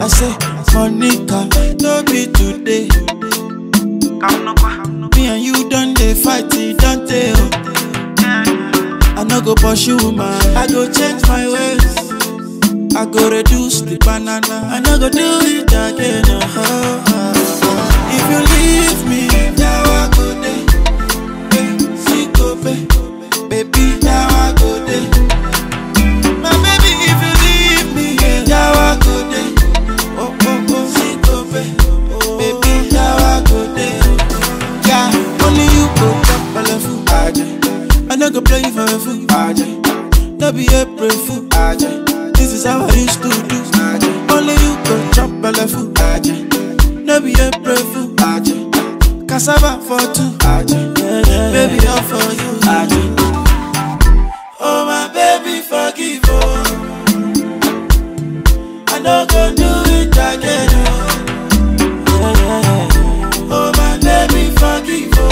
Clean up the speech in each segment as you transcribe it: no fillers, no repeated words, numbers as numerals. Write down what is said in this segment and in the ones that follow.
I say, Monica, no be today. Me and you done dey fight, don't tell. I no go pursue man, I go change my ways. I go reduce the banana, I no go do it again. If you leave me, now I go there. Baby, now I go there. My baby, if you leave me, now I go there. Oh, baby, now I go there. Yeah, only you go top balafu. I no go play you for a fool. No be April fool. This is how I used to do. Only you go chop balafu. No be April fool. Cassava for two. Baby, all for you. Oh my baby, forgive oh. I no go do it again oh my baby, forgive oh.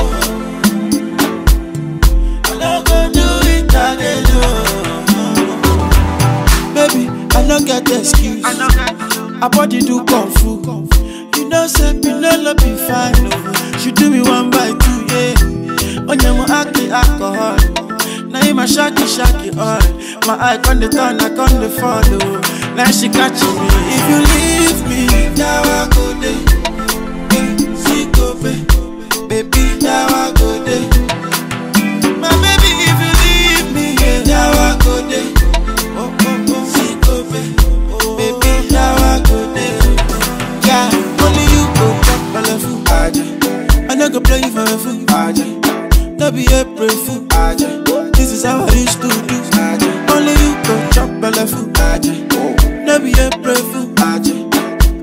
I no go do it again baby, I no get excuse. I body do kung fu. You know say Pinelo be fine oh. She do me 1 by 2 yeah. Onyemo acting alcohol. Now you my shaky all. My eye on the turn, I on the follow. Now she catching me. If you leave me, now I go there. Baby, now I go there. My baby, if you leave me, now I go there. Baby, now I go there. Yeah, only you go top balafu. I no go play you for a fool. No be April fool. This is how I used to do. Only you go chop balafu. No be April fool.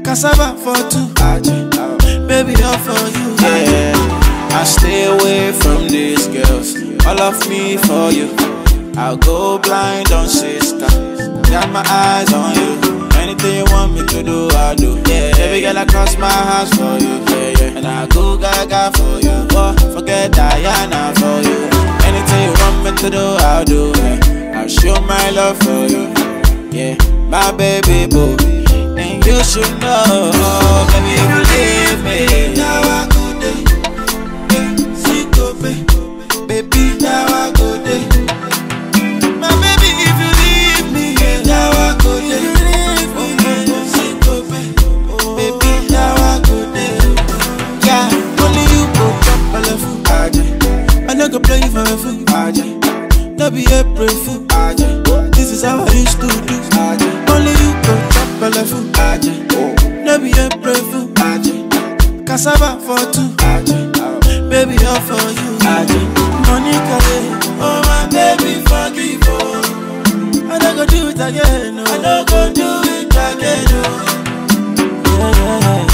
Cassava for two. Baby, all for you. Yeah, I stay away from these girls. All of me for you. I'll go blind on sister. Got my eyes on you. Anything you want me to do, I'll do. Yeah, every girl I cross my house for you. Yeah. And I go gaga for you. Oh, forget Diana for you. Anything you want me to do, I'll do. Yeah. I'll show my love for you. Yeah, my baby boo. And you should know, baby, if you leave me, now I go there. Baby, now I go there. My baby, if you leave me, now I go there. Baby, now I go there. Yeah, only you go chop balafu. I no go play you for a fool. No be April fool. This is how I used to do. Only you go chop balafu. No be April fool. Cassava for two. Baby, all for you. Monica, oh my baby, forgive oh. I no go do it again. I no go do it again. Yeah.